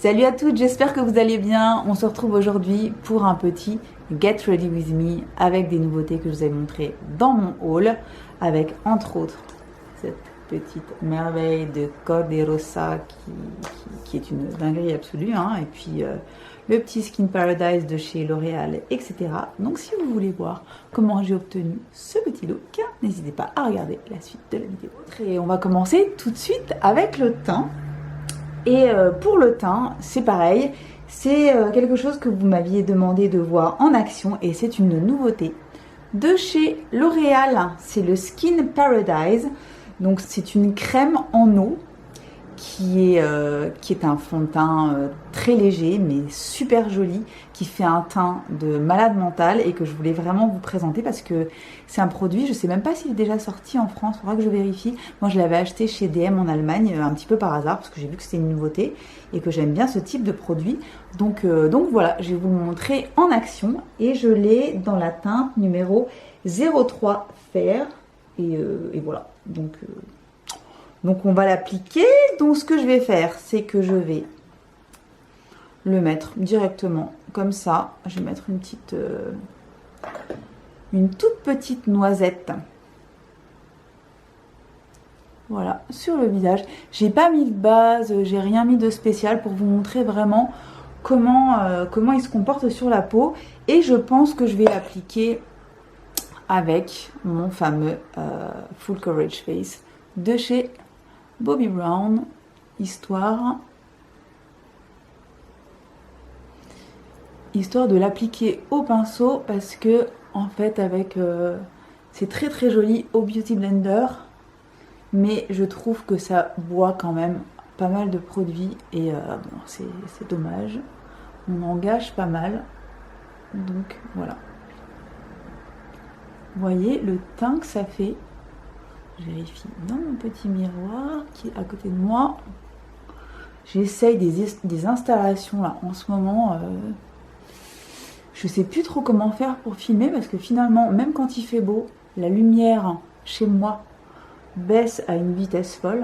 Salut à toutes, j'espère que vous allez bien. On se retrouve aujourd'hui pour un petit Get Ready With Me avec des nouveautés que je vous ai montrées dans mon haul, avec entre autres cette petite merveille de Code Rosa qui est une dinguerie absolue, hein, et puis le petit Skin Paradise de chez L'Oréal, etc. Donc si vous voulez voir comment j'ai obtenu ce petit look, n'hésitez pas à regarder la suite de la vidéo. Et on va commencer tout de suite avec le teint. Et pour le teint, c'est pareil, c'est quelque chose que vous m'aviez demandé de voir en action et c'est une nouveauté de chez L'Oréal, c'est le Skin Paradise. Donc c'est une crème en eau qui est un fond de teint très léger mais super joli, qui fait un teint de malade mental et que je voulais vraiment vous présenter parce que c'est un produit, je sais même pas s'il est déjà sorti en France, il faudra que je vérifie. Moi je l'avais acheté chez DM en Allemagne un petit peu par hasard parce que j'ai vu que c'était une nouveauté et que j'aime bien ce type de produit. Donc voilà, je vais vous le montrer en action et je l'ai dans la teinte numéro 03 Fair et voilà. Donc on va l'appliquer. Donc ce que je vais faire, c'est que je vais le mettre directement comme ça. Je vais mettre une toute petite noisette. Voilà, sur le visage. J'ai pas mis de base, j'ai rien mis de spécial pour vous montrer vraiment comment il se comporte sur la peau. Et je pense que je vais l'appliquer avec mon fameux Full Coverage Face de chez Bobbi Brown, histoire de l'appliquer au pinceau parce que en fait avec c'est très très joli au Beauty Blender, mais je trouve que ça boit quand même pas mal de produits et bon, c'est dommage, on en gâche pas mal, donc voilà. Vous voyez le teint que ça fait. Je vérifie dans mon petit miroir qui est à côté de moi. J'essaye des installations là en ce moment. Je sais plus trop comment faire pour filmer parce que finalement, même quand il fait beau, la lumière chez moi baisse à une vitesse folle.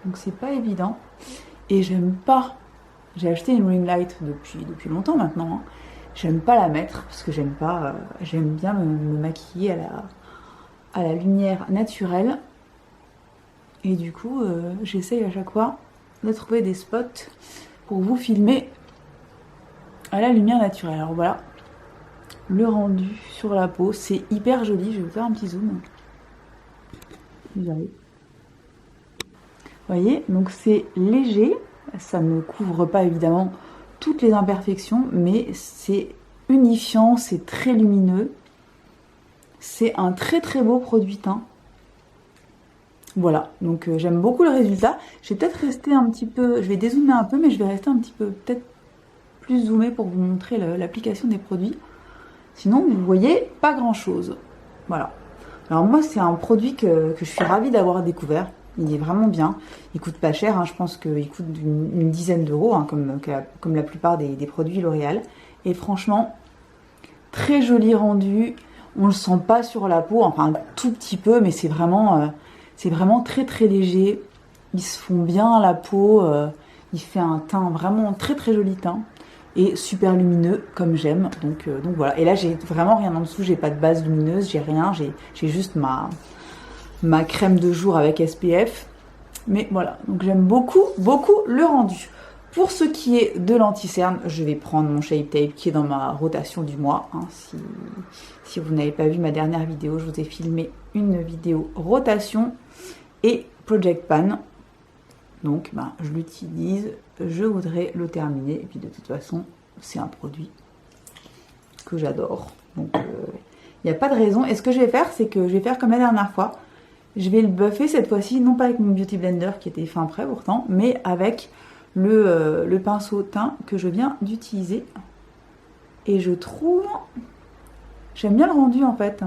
Donc c'est pas évident. Et j'aime pas. J'ai acheté une ring light depuis longtemps maintenant. Hein. J'aime pas la mettre parce que j'aime pas. J'aime bien me maquiller à la lumière naturelle. Et du coup, j'essaye à chaque fois de trouver des spots pour vous filmer à la lumière naturelle. Alors voilà, le rendu sur la peau, c'est hyper joli. Je vais vous faire un petit zoom. Vous voyez, donc c'est léger. Ça ne couvre pas évidemment toutes les imperfections, mais c'est unifiant, c'est très lumineux. C'est un très très beau produit teint. Voilà, donc j'aime beaucoup le résultat. Je vais peut-être rester un petit peu, je vais dézoomer un peu, mais je vais rester un petit peu peut-être plus zoomé pour vous montrer l'application des produits. Sinon, vous voyez pas grand-chose. Voilà. Alors moi, c'est un produit que je suis ravie d'avoir découvert. Il est vraiment bien. Il coûte pas cher, hein. Je pense qu'il coûte une dizaine d'euros, hein, comme la plupart des produits L'Oréal. Et franchement, très joli rendu. On le sent pas sur la peau, enfin un tout petit peu, mais c'est vraiment très très léger. Ils se font bien à la peau. Il fait un teint vraiment très très joli teint. Et super lumineux comme j'aime. Donc voilà. Et là j'ai vraiment rien en dessous. J'ai pas de base lumineuse. J'ai rien. J'ai juste ma crème de jour avec SPF. Mais voilà. Donc j'aime beaucoup le rendu. Pour ce qui est de l'anti-cerne, je vais prendre mon Shape Tape qui est dans ma rotation du mois. Hein. Si vous n'avez pas vu ma dernière vidéo, je vous ai filmé une vidéo rotation et Project Pan. Donc je l'utilise, je voudrais le terminer. Et puis de toute façon, c'est un produit que j'adore. Donc il n'y a pas de raison. Et ce que je vais faire, c'est que je vais faire comme la dernière fois. Je vais le buffer cette fois-ci, non pas avec mon Beauty Blender qui était fin prêt pourtant, mais avec le pinceau teint que je viens d'utiliser. Et je trouve... J'aime bien le rendu en fait.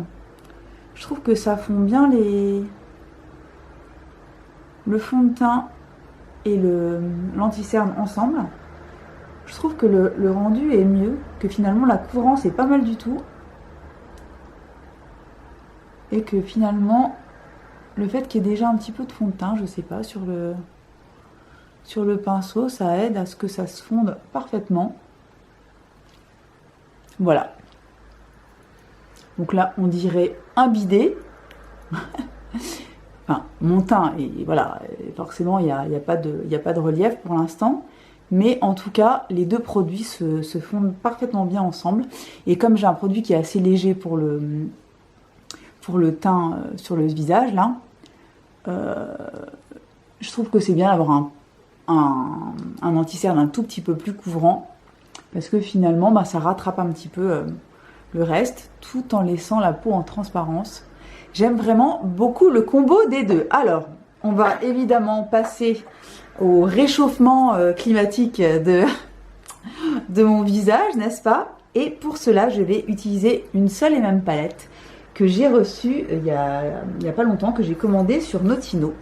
Je trouve que ça fond bien le fond de teint et l'anti-cerne ensemble. Je trouve que le rendu est mieux, que finalement la couvrance est pas mal du tout. Et que finalement, le fait qu'il y ait déjà un petit peu de fond de teint, je sais pas, sur sur le pinceau, ça aide à ce que ça se fonde parfaitement. Voilà. Donc là, on dirait un bidet. Enfin, mon teint, et voilà, forcément, il n'y a pas de relief pour l'instant. Mais en tout cas, les deux produits se fondent parfaitement bien ensemble. Et comme j'ai un produit qui est assez léger pour le teint sur le visage, là, je trouve que c'est bien d'avoir un anti-cerne un tout petit peu plus couvrant. Parce que finalement, bah, ça rattrape un petit peu le reste, tout en laissant la peau en transparence. J'aime vraiment beaucoup le combo des deux. Alors, on va évidemment passer au réchauffement climatique de mon visage, n'est-ce pas? Et pour cela, je vais utiliser une seule et même palette que j'ai reçue il y a pas longtemps, que j'ai commandée sur Notino.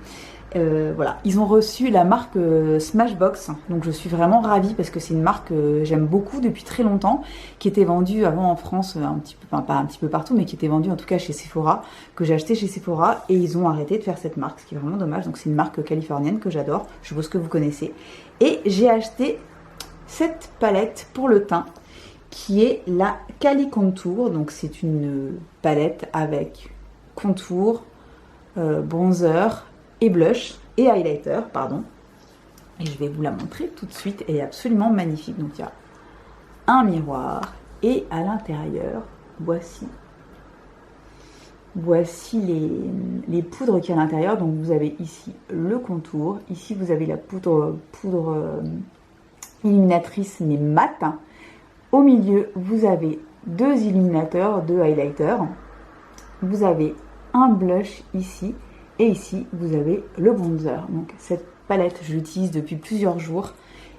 Voilà, ils ont reçu la marque Smashbox, donc je suis vraiment ravie parce que c'est une marque que j'aime beaucoup depuis très longtemps, qui était vendue avant en France un petit peu, enfin pas un petit peu partout, mais qui était vendue en tout cas chez Sephora, que j'ai acheté chez Sephora, et ils ont arrêté de faire cette marque, ce qui est vraiment dommage. Donc c'est une marque californienne que j'adore, je suppose que vous connaissez. Et j'ai acheté cette palette pour le teint, qui est la Cali Contour, donc c'est une palette avec contour, bronzer, et blush et highlighter, pardon. Et je vais vous la montrer tout de suite. Elle est absolument magnifique. Donc il y a un miroir et à l'intérieur, voici les poudres qu'il y a à l'intérieur. Donc vous avez ici le contour, ici vous avez la poudre illuminatrice mais mat. Au milieu, vous avez deux illuminateurs, deux highlighters. Vous avez un blush ici. Et ici, vous avez le bronzer. Donc cette palette, je l'utilise depuis plusieurs jours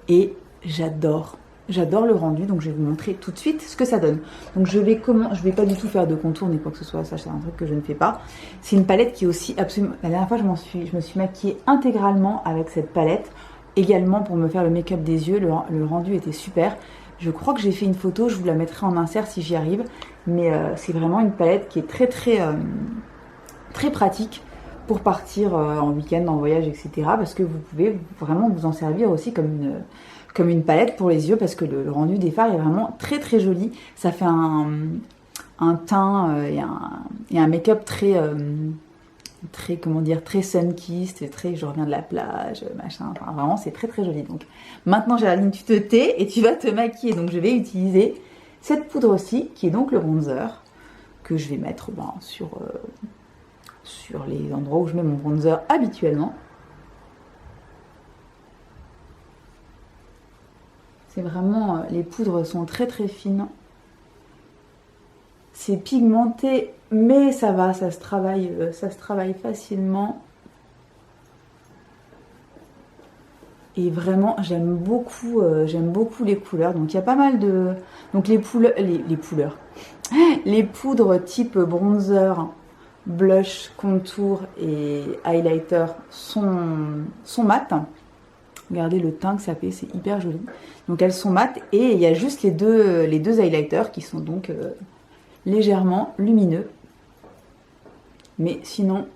et j'adore. J'adore le rendu, donc je vais vous montrer tout de suite ce que ça donne. Donc je vais pas du tout faire de contour ni quoi que ce soit, ça c'est un truc que je ne fais pas. C'est une palette qui est aussi absolument... La dernière fois, je me suis maquillée intégralement avec cette palette. Également pour me faire le make-up des yeux, le rendu était super. Je crois que j'ai fait une photo, je vous la mettrai en insert si j'y arrive. Mais c'est vraiment une palette qui est très pratique pour partir en week-end, en voyage, etc. Parce que vous pouvez vraiment vous en servir aussi comme une palette pour les yeux, parce que le rendu des fards est vraiment très joli. Ça fait un teint et un make-up très comment dire, très sun-kissed, très je reviens de la plage, machin. Enfin, vraiment, c'est très joli. Donc maintenant, Géraldine, tu te tais et tu vas te maquiller. Donc je vais utiliser cette poudre-ci, qui est donc le bronzer, que je vais mettre sur les endroits où je mets mon bronzer habituellement. C'est vraiment, les poudres sont très fines. C'est pigmenté, mais ça va, ça se travaille facilement. Et vraiment, j'aime beaucoup les couleurs. Donc il y a pas mal de... Donc les poudres type bronzer, blush, contour et highlighter sont mat. Regardez le teint que ça fait, c'est hyper joli. Donc elles sont mat et il y a juste les deux highlighters qui sont donc légèrement lumineux. Mais sinon,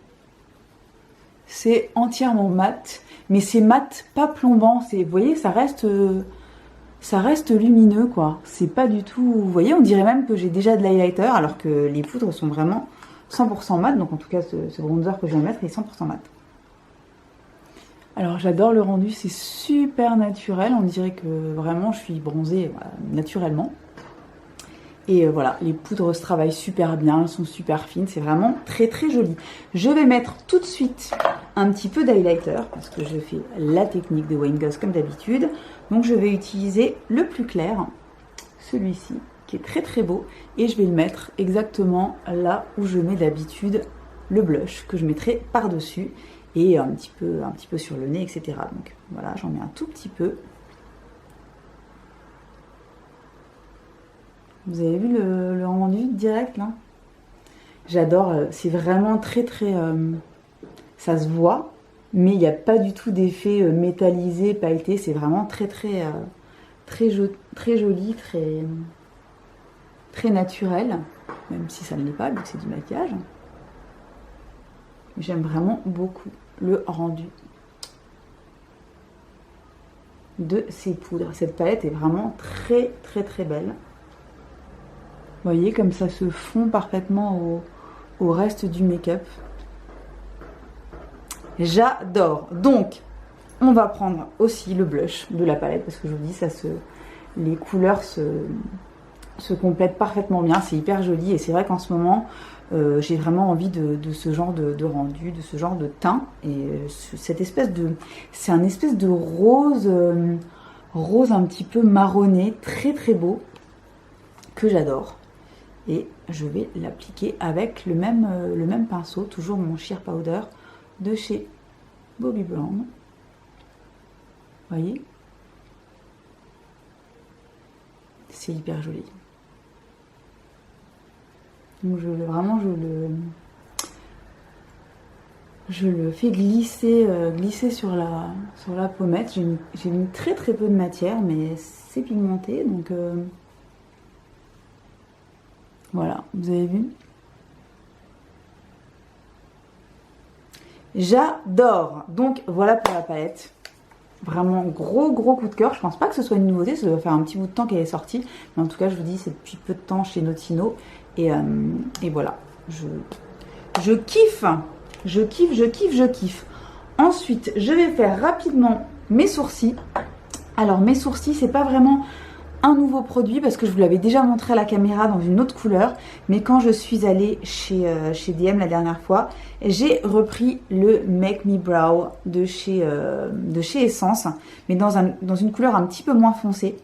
c'est entièrement mat. Mais c'est mat, pas plombant. Vous voyez, ça reste lumineux, quoi. C'est pas du tout... Vous voyez, on dirait même que j'ai déjà de l'highlighter, alors que les poudres sont vraiment 100% mat. Donc en tout cas, ce bronzer que je vais mettre est 100% mat. Alors j'adore le rendu, c'est super naturel. On dirait que vraiment je suis bronzée naturellement. Et voilà, les poudres se travaillent super bien, elles sont super fines, c'est vraiment très joli. Je vais mettre tout de suite un petit peu d'highlighter, parce que je fais la technique de Wayne Goss comme d'habitude. Donc je vais utiliser le plus clair, celui-ci, qui est très beau. Et je vais le mettre exactement là où je mets d'habitude le blush, que je mettrai par-dessus. Et un petit peu sur le nez, etc. Donc voilà, j'en mets un tout petit peu. Vous avez vu le rendu direct là? J'adore, c'est vraiment très ça se voit, mais il n'y a pas du tout d'effet métallisé, pailleté. C'est vraiment très joli, très naturel, même si ça ne l'est pas, vu que c'est du maquillage. J'aime vraiment beaucoup le rendu. de ces poudres. Cette palette est vraiment très très très belle. Vous voyez comme ça se fond parfaitement au reste du make-up. J'adore. Donc, on va prendre aussi le blush de la palette parce que je vous dis, les couleurs se complètent parfaitement bien. C'est hyper joli et c'est vrai qu'en ce moment, j'ai vraiment envie de ce genre de rendu, de ce genre de teint. Et cette espèce de... C'est un espèce de rose, rose un petit peu marronné, très très beau, que j'adore. Et je vais l'appliquer avec le même pinceau, toujours mon Sheer Powder de chez Bobbi Brown. Vous voyez? C'est hyper joli. Donc je le fais glisser, sur la pommette. J'ai mis très très peu de matière, mais c'est pigmenté, donc voilà, vous avez vu? J'adore. Donc voilà pour la palette. Vraiment gros coup de cœur. Je pense pas que ce soit une nouveauté, ça doit faire un petit bout de temps qu'elle est sortie, mais en tout cas je vous dis c'est depuis peu de temps chez Notino et voilà, je kiffe, je kiffe. Ensuite je vais faire rapidement mes sourcils. Alors mes sourcils, c'est pas vraiment un nouveau produit parce que je vous l'avais déjà montré à la caméra dans une autre couleur, mais quand je suis allée chez DM la dernière fois, j'ai repris le Make Me Brow de chez Essence, mais dans une couleur un petit peu moins foncée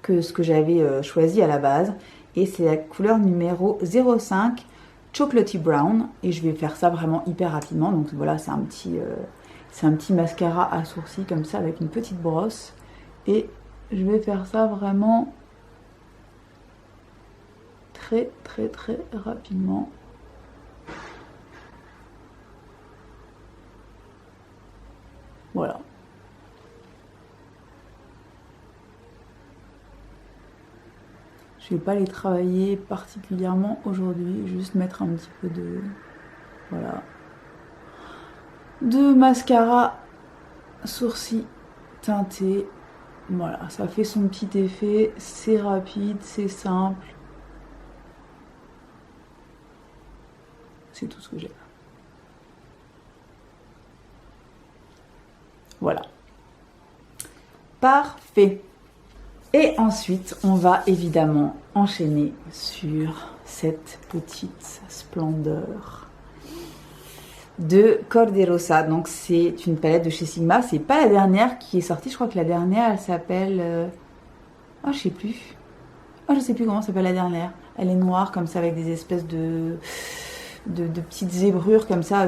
que ce que j'avais choisi à la base, et c'est la couleur numéro 05 Chocolatey Brown, et je vais faire ça vraiment hyper rapidement. Donc voilà, c'est un petit mascara à sourcils comme ça avec une petite brosse, et je vais faire ça vraiment très rapidement. Voilà. Je vais pas les travailler particulièrement aujourd'hui, juste mettre un petit peu de... Voilà. De mascara sourcils teinté. Voilà, ça fait son petit effet, c'est rapide, c'est simple. C'est tout ce que j'ai. Voilà. Parfait. Et ensuite, on va évidemment enchaîner sur cette petite splendeur de Corderosa. Donc c'est une palette de chez Sigma. C'est pas la dernière qui est sortie. Je crois que la dernière, elle s'appelle... Ah, je sais plus. Ah, je sais plus comment s'appelle la dernière. Elle est noire comme ça avec des espèces de petites zébrures comme ça,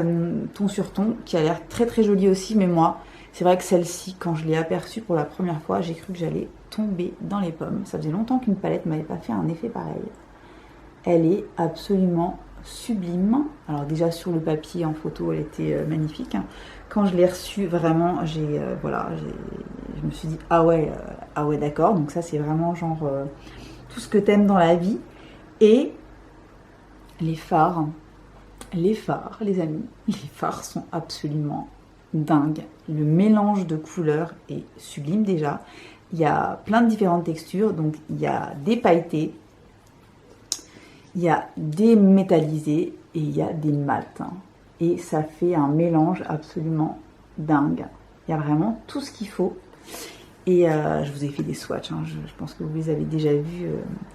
ton sur ton, qui a l'air très jolie aussi. Mais moi, c'est vrai que celle-ci, quand je l'ai aperçue pour la première fois, j'ai cru que j'allais tomber dans les pommes. Ça faisait longtemps qu'une palette m'avait pas fait un effet pareil. Elle est absolument sublime. Alors déjà sur le papier en photo elle était magnifique. Quand je l'ai reçue vraiment voilà, je me suis dit ah ouais d'accord. Donc ça c'est vraiment genre tout ce que t'aimes dans la vie. Et les fards les amis, les fards sont absolument dingues. Le mélange de couleurs est sublime déjà. Il y a plein de différentes textures, donc il y a des pailletés, il y a des métallisés et il y a des mats. Et ça fait un mélange absolument dingue. Il y a vraiment tout ce qu'il faut. Et je vous ai fait des swatchs, je pense que vous les avez déjà vus.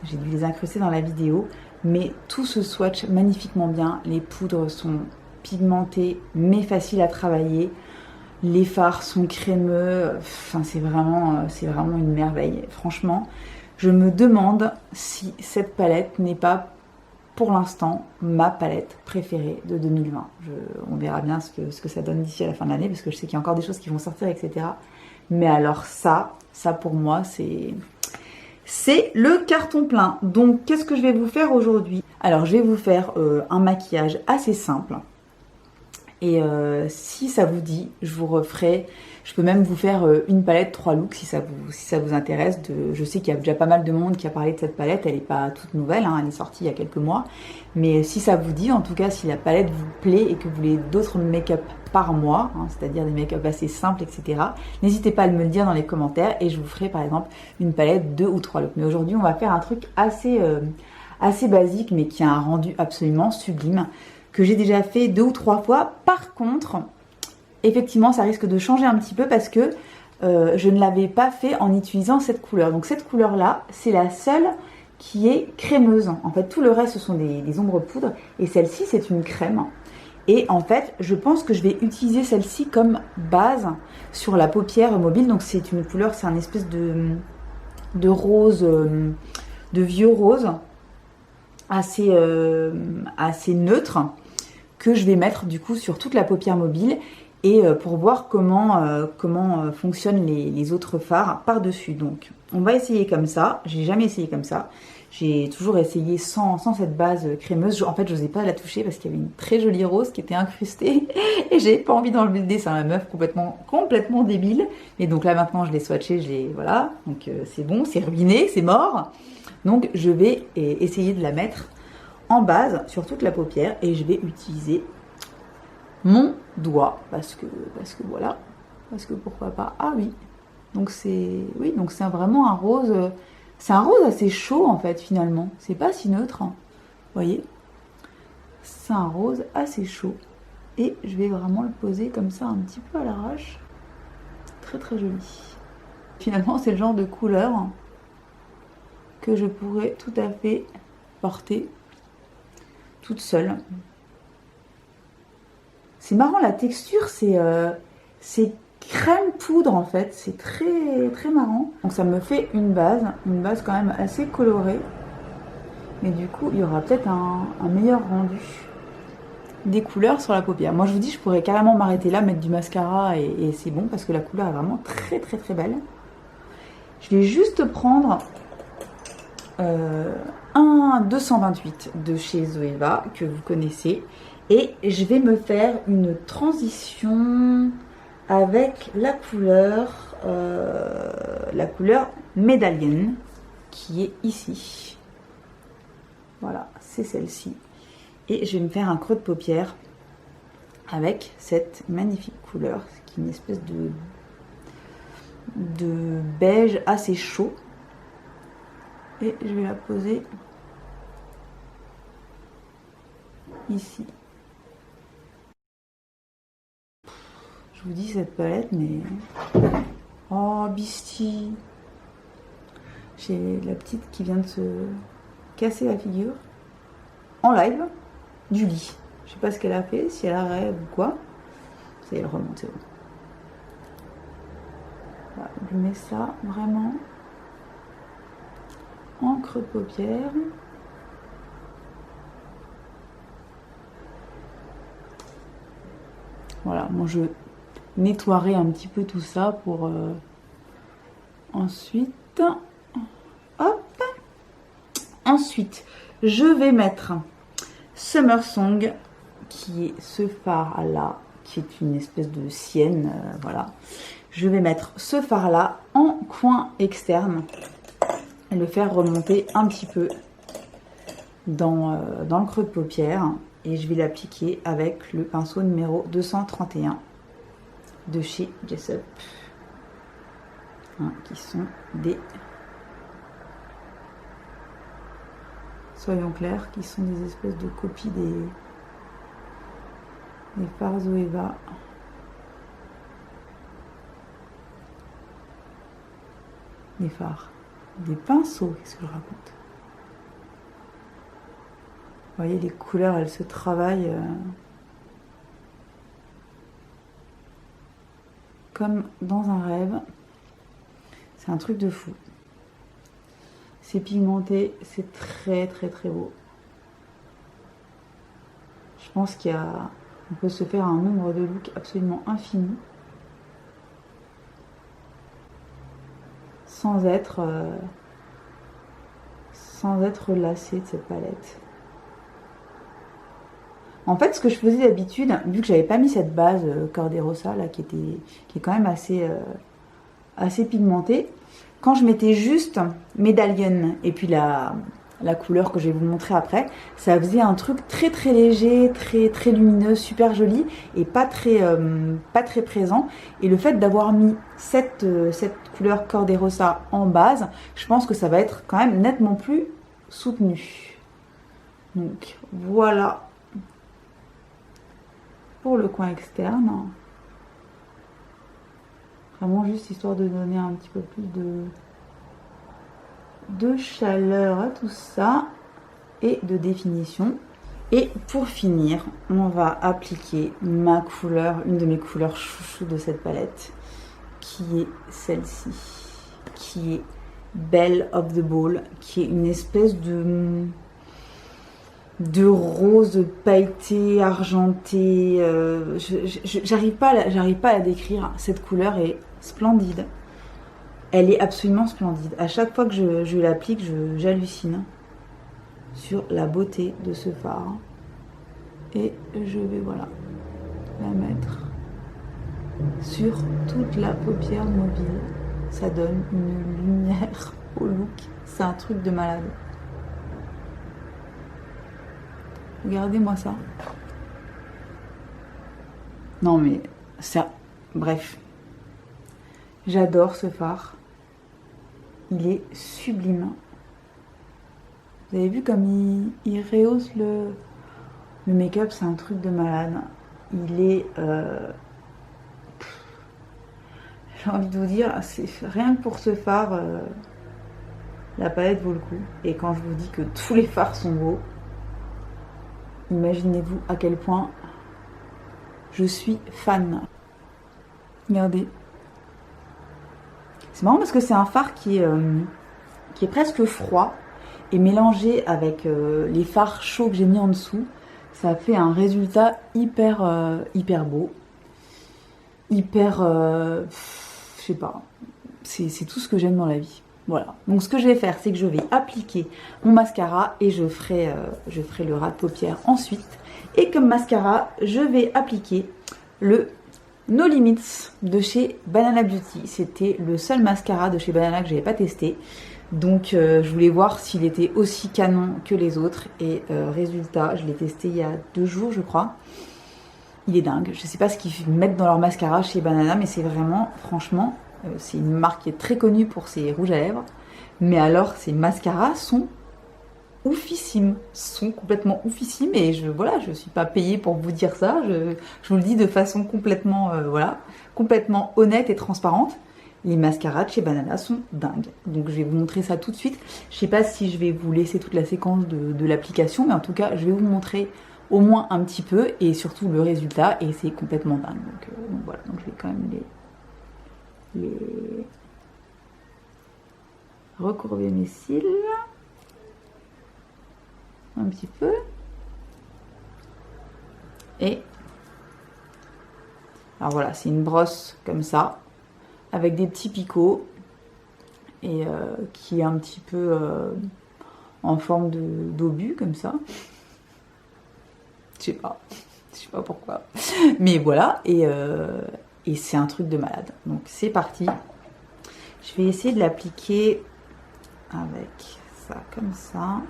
J'ai dû les incruster dans la vidéo. Mais tout se swatch magnifiquement bien. Les poudres sont pigmentées mais faciles à travailler. Les fards sont crémeux. Enfin, c'est vraiment une merveille. Franchement, je me demande si cette palette n'est pas pour l'instant ma palette préférée de 2020. On verra bien ce que ça donne d'ici à la fin de l'année, parce que je sais qu'il y a encore des choses qui vont sortir, etc. Mais alors ça pour moi, c'est le carton plein. Donc qu'est-ce que je vais vous faire aujourd'hui? Alors je vais vous faire un maquillage assez simple. Et si ça vous dit, je vous referai, je peux même vous faire une palette 3 looks si ça vous intéresse. Je sais qu'il y a déjà pas mal de monde qui a parlé de cette palette, elle n'est pas toute nouvelle, hein, elle est sortie il y a quelques mois. Mais si ça vous dit, en tout cas si la palette vous plaît et que vous voulez d'autres make-up par mois, hein, c'est-à-dire des make-up assez simples, etc., n'hésitez pas à me le dire dans les commentaires et je vous ferai par exemple une palette 2 ou 3 looks. Mais aujourd'hui on va faire un truc assez basique mais qui a un rendu absolument sublime, que j'ai déjà fait 2 ou 3 fois. Par contre, effectivement, ça risque de changer un petit peu parce que je ne l'avais pas fait en utilisant cette couleur. Donc cette couleur-là, c'est la seule qui est crémeuse. En fait, tout le reste, ce sont des ombres poudre. Et celle-ci, c'est une crème. Et en fait, je pense que je vais utiliser celle-ci comme base sur la paupière mobile. Donc c'est une couleur, c'est un espèce de rose, de vieux rose, assez neutre, que je vais mettre du coup sur toute la paupière mobile et pour voir comment fonctionnent les autres fards par-dessus. Donc on va essayer comme ça. J'ai jamais essayé comme ça. J'ai toujours essayé sans cette base crémeuse. En fait, je n'osais pas la toucher parce qu'il y avait une très jolie rose qui était incrustée et j'ai pas envie d'enlever le dessin. La meuf complètement débile. Et donc là maintenant je l'ai swatché, voilà. Donc c'est bon, c'est ruiné, c'est mort. Donc je vais essayer de la mettre en base sur toute la paupière et je vais utiliser mon doigt parce que voilà, parce que pourquoi pas. Ah oui, donc c'est vraiment un rose, c'est un rose assez chaud en fait finalement, c'est pas si neutre, hein. Vous voyez, c'est un rose assez chaud et je vais vraiment le poser comme ça un petit peu à l'arrache. Très très joli. Finalement c'est le genre de couleur que je pourrais tout à fait porter toute seule. C'est marrant, la texture, c'est crème poudre en fait, c'est très très marrant. Donc ça me fait une base quand même assez colorée. Mais du coup, il y aura peut-être un meilleur rendu des couleurs sur la paupière. Moi je vous dis, je pourrais carrément m'arrêter là, mettre du mascara et c'est bon parce que la couleur est vraiment très très très belle. Je vais juste prendre un 228 de chez Zoeva que vous connaissez et je vais me faire une transition avec la couleur médaillenne qui est ici. Voilà, c'est celle-ci et je vais me faire un creux de paupière avec cette magnifique couleur qui est une espèce de beige assez chaud. Et je vais la poser ici. Je vous dis cette palette, mais... Oh, Bisti. J'ai la petite qui vient de se casser la figure. En live, du lit. Je sais pas ce qu'elle a fait, si elle a rêve ou quoi. Ça y est, elle remonte, c'est bon. Voilà, je mets ça vraiment... en creux de paupière. Voilà, moi je nettoierai un petit peu tout ça pour ensuite, hop, ensuite je vais mettre Summer Song qui est ce fard là, qui est une espèce de sienne, voilà. Je vais mettre ce fard là en coin externe et le faire remonter un petit peu dans le creux de paupière et je vais l'appliquer avec le pinceau numéro 231 de chez Jessup, hein, qui sont des, soyons clairs, qui sont des espèces de copies des fards Zoeva. Des fards, des pinceaux, qu'est-ce que je raconte? Vous voyez, les couleurs, elles se travaillent comme dans un rêve. C'est un truc de fou. C'est pigmenté, c'est très très très beau. Je pense on peut se faire un nombre de looks absolument infini sans être lassé de cette palette. En fait, ce que je faisais d'habitude, vu que j'avais pas mis cette base Corderosa là, qui est quand même assez pigmentée, quand je mettais juste Medallion et puis la couleur que je vais vous montrer après, ça faisait un truc très très léger, très lumineux, super joli et pas très présent. Et le fait d'avoir mis cette couleur Corderosa en base, je pense que ça va être quand même nettement plus soutenu. Donc voilà pour le coin externe. Vraiment juste histoire de donner un petit peu plus de chaleur à tout ça et de définition. Et pour finir, on va appliquer ma couleur, une de mes couleurs chouchou de cette palette, qui est celle-ci, qui est Belle of the Ball, qui est une espèce de rose pailleté, argenté. J'arrive pas à la décrire. Cette couleur est splendide. Elle est absolument splendide. À chaque fois que je l'applique, j'hallucine sur la beauté de ce fard. Et je vais, voilà, la mettre sur toute la paupière mobile. Ça donne une lumière au look. C'est un truc de malade. Regardez-moi ça. Non mais ça, bref. J'adore ce fard. Il est sublime. Vous avez vu comme il rehausse le make-up, c'est un truc de malade. Il est... j'ai envie de vous dire, rien que pour ce fard, la palette vaut le coup. Et quand je vous dis que tous les fards sont beaux, imaginez-vous à quel point je suis fan. Regardez. C'est marrant parce que c'est un fard qui est presque froid et mélangé avec les fards chauds que j'ai mis en dessous, ça fait un résultat hyper beau, hyper, je sais pas, c'est tout ce que j'aime dans la vie. Voilà. Donc ce que je vais faire, c'est que je vais appliquer mon mascara et je ferai le ras de paupière ensuite. Et comme mascara, je vais appliquer le No Limits de chez Banana Beauty. C'était le seul mascara de chez Banana que j'avais pas testé. Donc je voulais voir s'il était aussi canon que les autres. Et résultat, je l'ai testé il y a 2 jours je crois. Il est dingue. Je sais pas ce qu'ils mettent dans leur mascara chez Banana, mais c'est vraiment, franchement, c'est une marque qui est très connue pour ses rouges à lèvres. Mais alors, ces mascaras sont oufissimes, sont complètement oufissimes. Et voilà, je suis pas payée pour vous dire ça. Je vous le dis de façon complètement, complètement honnête et transparente. Les mascaras de chez Banana sont dingues. Donc je vais vous montrer ça tout de suite. Je sais pas si je vais vous laisser toute la séquence de l'application, mais en tout cas, je vais vous montrer au moins un petit peu et surtout le résultat, et c'est complètement dingue. Donc voilà, donc je vais quand même les recourber mes cils un petit peu et alors voilà, c'est une brosse comme ça avec des petits picots et qui est un petit peu en forme d'obus comme ça. Je sais pas pourquoi, mais voilà, et c'est un truc de malade. Donc c'est parti. Je vais essayer de l'appliquer avec ça comme ça.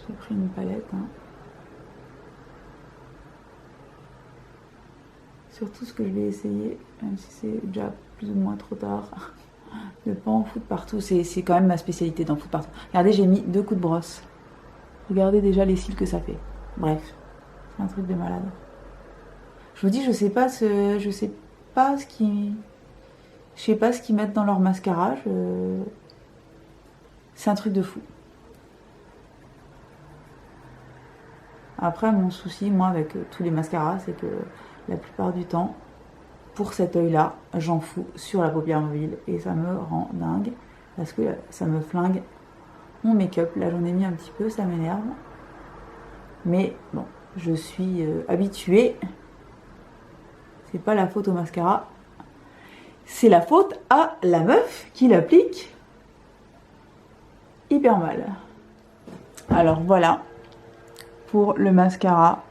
J'ai pris une palette, hein. Surtout ce que je vais essayer, même si c'est déjà plus ou moins trop tard, de pas en foutre partout. C'est quand même ma spécialité d'en foutre partout. Regardez, j'ai mis 2 coups de brosse. Regardez déjà les cils que ça fait. Bref, c'est un truc de malade. Je vous dis, je sais pas ce qu'ils mettent dans leur mascara. C'est un truc de fou. Après, mon souci, moi, avec tous les mascaras, c'est que la plupart du temps, pour cet œil-là, j'en fous sur la paupière mobile et ça me rend dingue parce que ça me flingue mon make-up. Là, j'en ai mis un petit peu, ça m'énerve. Mais bon, je suis habituée. C'est pas la faute au mascara. c'est la faute à la meuf qui l'applique hyper mal. Alors voilà pour le mascara.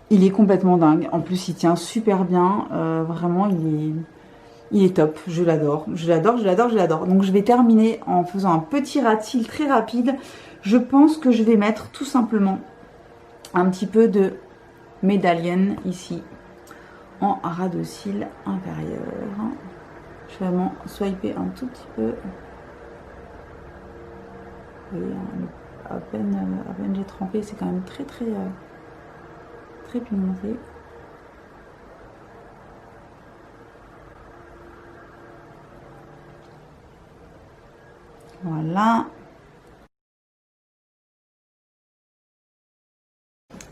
Il est complètement dingue. En plus, il tient super bien. Vraiment, il est top. Je l'adore. Je l'adore, je l'adore, je l'adore. Donc, je vais terminer en faisant un petit ras de cils très rapide. Je pense que je vais mettre tout simplement un petit peu de médaillon ici en ras de cils inférieur. Je vais vraiment swiper un tout petit peu. Vous voyez, à peine j'ai trempé, c'est quand même très pigmenté. Voilà.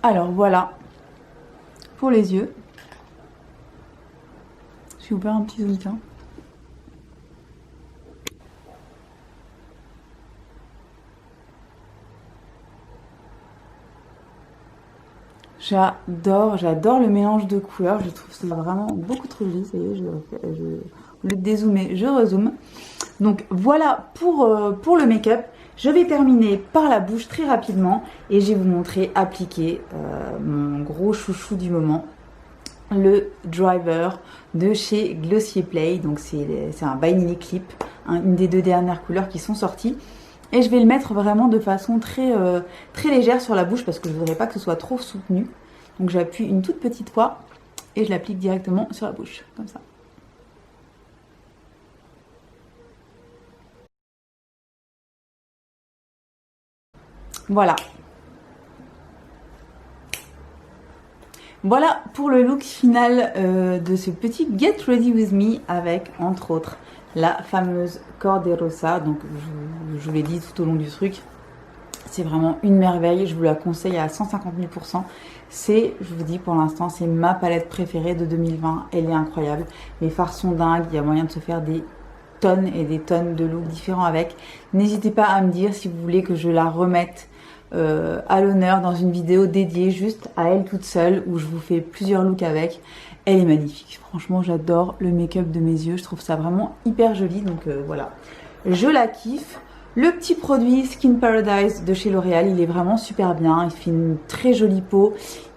Alors voilà pour les yeux. Je vais vous faire un petit zoom, tiens. J'adore le mélange de couleurs. Je trouve ça vraiment beaucoup trop joli. Ça y est, au lieu de dézoomer, je rezoome. Donc voilà pour le make-up. Je vais terminer par la bouche très rapidement et je vais vous montrer appliquer mon gros chouchou du moment, le driver de chez Glossier Play. Donc c'est un Vanilla Clip, une des 2 dernières couleurs qui sont sorties. Et je vais le mettre vraiment de façon très légère sur la bouche parce que je ne voudrais pas que ce soit trop soutenu. Donc j'appuie une toute petite fois et je l'applique directement sur la bouche, comme ça. Voilà. Voilà pour le look final de ce petit Get Ready With Me avec, entre autres, la fameuse Corderosa. Donc, je vous l'ai dit tout au long du truc, c'est vraiment une merveille. Je vous la conseille à 150 000 %. C'est, je vous dis pour l'instant, c'est ma palette préférée de 2020. Elle est incroyable. Les fards sont dingues. Il y a moyen de se faire des tonnes et des tonnes de looks différents avec. N'hésitez pas à me dire si vous voulez que je la remette à l'honneur dans une vidéo dédiée juste à elle toute seule où je vous fais plusieurs looks avec. Elle est magnifique. Franchement, j'adore le make-up de mes yeux. Je trouve ça vraiment hyper joli. Donc voilà, je la kiffe. Le petit produit Skin Paradise de chez L'Oréal, il est vraiment super bien. Il fait une très jolie peau.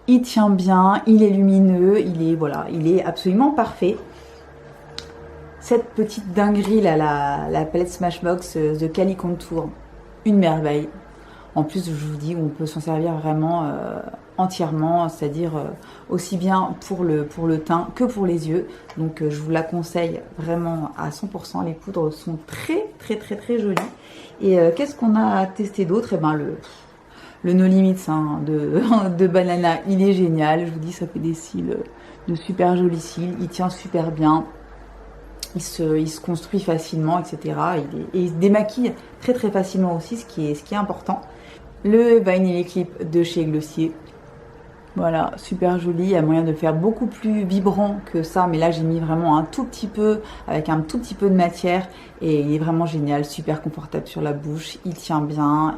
Il tient bien. Il est lumineux. Il est absolument parfait. Cette petite dinguerie là, la palette Smashbox de Cali Contour, une merveille. En plus, je vous dis, on peut s'en servir vraiment entièrement, c'est-à-dire aussi bien pour le teint que pour les yeux. Donc, je vous la conseille vraiment à 100%. Les poudres sont très jolies. Et qu'est-ce qu'on a testé d'autre? Eh ben, le No Limits de Banana, il est génial. Je vous dis, ça fait des cils, de super jolis cils. Il tient super bien. Il se construit facilement, etc. Et il se démaquille très facilement aussi, ce qui est important. Le Vanilla Clip de chez Glossier. Voilà, super joli. Il y a moyen de faire beaucoup plus vibrant que ça. Mais là, j'ai mis vraiment un tout petit peu, avec un tout petit peu de matière. Et il est vraiment génial, super confortable sur la bouche. Il tient bien,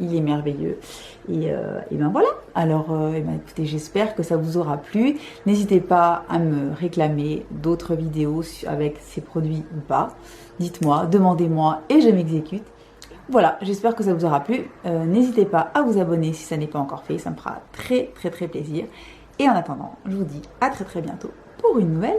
il est merveilleux. Et ben voilà. Alors, ben écoutez, j'espère que ça vous aura plu. N'hésitez pas à me réclamer d'autres vidéos avec ces produits ou pas. Dites-moi, demandez-moi et je m'exécute. Voilà, j'espère que ça vous aura plu. N'hésitez pas à vous abonner si ça n'est pas encore fait, ça me fera très plaisir. Et en attendant, je vous dis à très bientôt pour une nouvelle